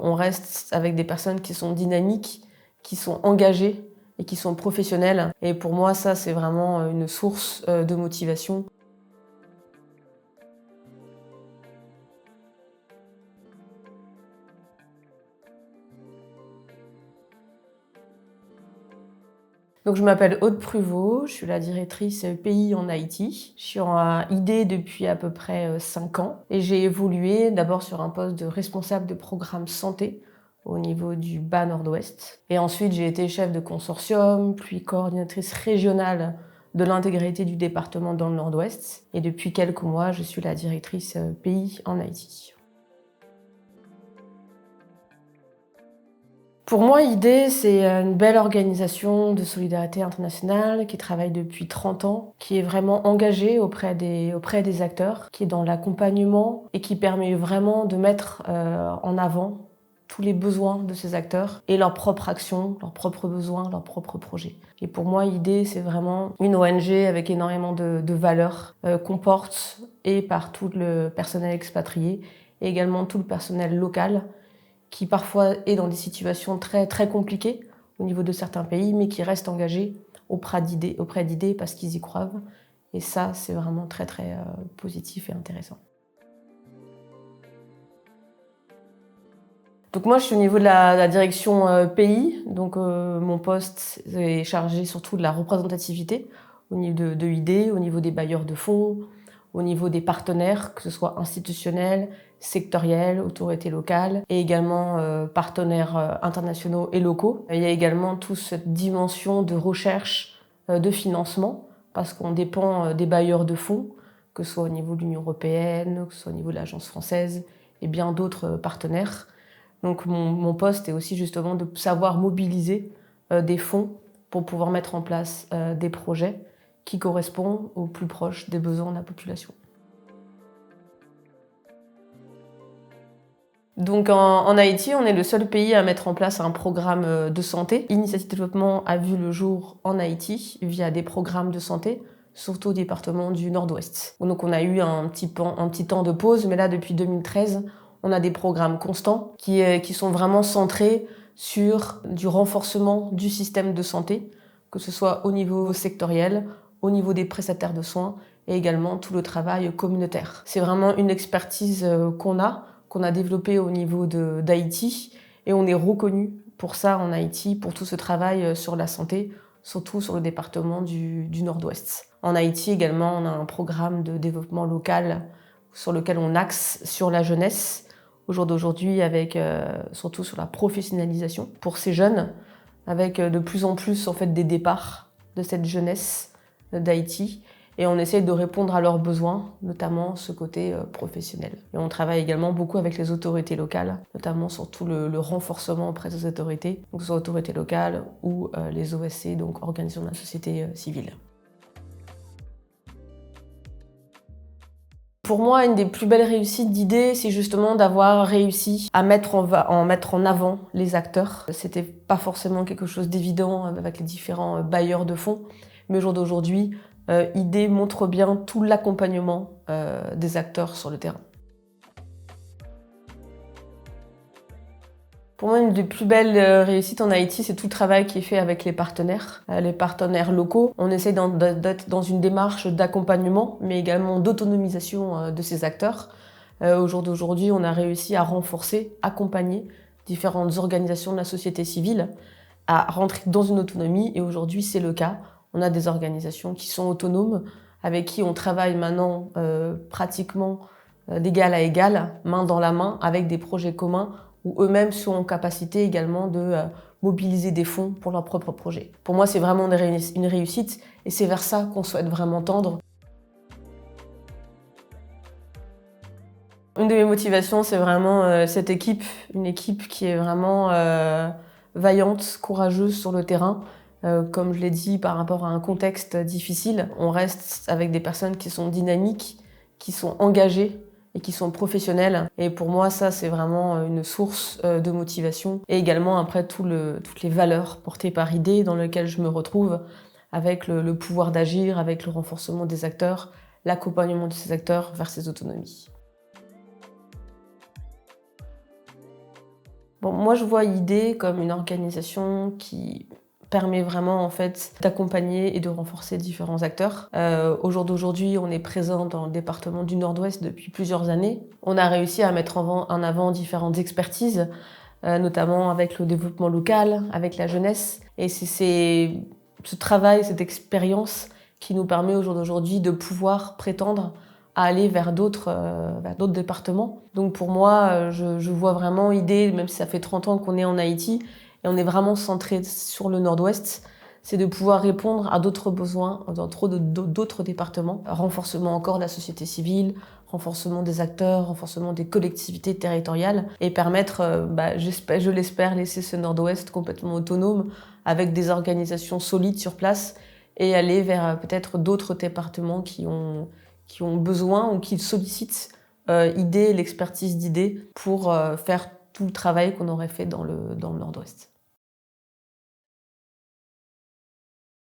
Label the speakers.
Speaker 1: on reste avec des personnes qui sont dynamiques, qui sont engagées et qui sont professionnelles. Et pour moi, ça, c'est vraiment une source de motivation. Donc, je m'appelle Aude Pruvot, je suis la directrice pays en Haïti. Je suis en ID depuis à peu près 5 ans et j'ai évolué d'abord sur un poste de responsable de programme santé au niveau du bas nord-ouest. Et ensuite, j'ai été chef de consortium, puis coordinatrice régionale de l'intégralité du département dans le nord-ouest. Et depuis quelques mois, je suis la directrice pays en Haïti. Pour moi, ID, c'est une belle organisation de solidarité internationale qui travaille depuis 30 ans, qui est vraiment engagée auprès des acteurs, qui est dans l'accompagnement et qui permet vraiment de mettre en avant tous les besoins de ces acteurs et leurs propres actions, leurs propres besoins, leurs propres projets. Et pour moi, ID, c'est vraiment une ONG avec énormément de valeurs qu'on porte et par tout le personnel expatrié et également tout le personnel local qui parfois est dans des situations très, très compliquées au niveau de certains pays, mais qui reste engagé auprès d'idées parce qu'ils y croient. Et ça, c'est vraiment très, très positif et intéressant. Donc moi, je suis au niveau de la direction pays. Donc mon poste est chargé surtout de la représentativité au niveau de ID, au niveau des bailleurs de fonds, au niveau des partenaires, que ce soit institutionnels, sectoriels, autorités locales, et également partenaires internationaux et locaux. Il y a également toute cette dimension de recherche de financement, parce qu'on dépend des bailleurs de fonds, que ce soit au niveau de l'Union européenne, que ce soit au niveau de l'Agence française, et bien d'autres partenaires. Donc mon poste est aussi justement de savoir mobiliser des fonds pour pouvoir mettre en place des projets qui correspondent au plus proche des besoins de la population. Donc en Haïti, on est le seul pays à mettre en place un programme de santé. Initiative Développement a vu le jour en Haïti via des programmes de santé, surtout au département du Nord-Ouest. Donc on a eu un petit temps de pause, mais là depuis 2013, on a des programmes constants qui sont vraiment centrés sur du renforcement du système de santé, que ce soit au niveau sectoriel, au niveau des prestataires de soins et également tout le travail communautaire. C'est vraiment une expertise qu'on a développée au niveau d'Haïti et on est reconnu pour ça en Haïti, pour tout ce travail sur la santé, surtout sur le département du Nord-Ouest. En Haïti également, on a un programme de développement local sur lequel on axe sur la jeunesse, au jour d'aujourd'hui, avec surtout sur la professionnalisation pour ces jeunes, avec de plus en plus en fait, des départs de cette jeunesse d'Haïti. Et on essaie de répondre à leurs besoins, notamment ce côté professionnel. Et on travaille également beaucoup avec les autorités locales, notamment sur tout le renforcement auprès des autorités, donc que ce soit autorités locales ou les OSC, donc organisations de la société civile. Pour moi, une des plus belles réussites d'idées, c'est justement d'avoir réussi à mettre en avant les acteurs. C'était pas forcément quelque chose d'évident avec les différents bailleurs de fonds, mais au jour d'aujourd'hui, idée montre bien tout l'accompagnement des acteurs sur le terrain. Pour moi, une des plus belles réussites en Haïti, c'est tout le travail qui est fait avec les partenaires locaux. On essaie d'être dans une démarche d'accompagnement, mais également d'autonomisation de ces acteurs. Au jour d'aujourd'hui, on a réussi à renforcer, accompagner différentes organisations de la société civile à rentrer dans une autonomie, et aujourd'hui, c'est le cas. On a des organisations qui sont autonomes, avec qui on travaille maintenant pratiquement d'égal à égal, main dans la main, avec des projets communs, où eux-mêmes sont en capacité également de mobiliser des fonds pour leurs propres projets. Pour moi, c'est vraiment une réussite et c'est vers ça qu'on souhaite vraiment tendre. Une de mes motivations, c'est vraiment cette équipe, une équipe qui est vraiment vaillante, courageuse sur le terrain. Comme je l'ai dit, par rapport à un contexte difficile, on reste avec des personnes qui sont dynamiques, qui sont engagées et qui sont professionnels. Et pour moi, ça, c'est vraiment une source de motivation. Et également, après, toutes les valeurs portées par ID dans lesquelles je me retrouve, avec le pouvoir d'agir, avec le renforcement des acteurs, l'accompagnement de ces acteurs vers ces autonomies. Bon, moi, je vois IDEE comme une organisation qui permet vraiment en fait d'accompagner et de renforcer différents acteurs. Au jour d'aujourd'hui, on est présent dans le département du Nord-Ouest depuis plusieurs années. On a réussi à mettre en avant différentes expertises, notamment avec le développement local, avec la jeunesse. Et c'est ce travail, cette expérience qui nous permet au jour d'aujourd'hui de pouvoir prétendre à aller vers d'autres départements. Donc pour moi, je vois vraiment IDEE, même si ça fait 30 ans qu'on est en Haïti, et on est vraiment centré sur le Nord-Ouest, c'est de pouvoir répondre à d'autres besoins dans d'autres départements. Renforcement encore de la société civile, renforcement des acteurs, renforcement des collectivités territoriales et permettre, je l'espère, laisser ce Nord-Ouest complètement autonome avec des organisations solides sur place et aller vers peut-être d'autres départements qui ont besoin ou qui sollicitent IDEE, l'expertise d'IDEE pour faire tout le travail qu'on aurait fait dans le Nord-Ouest.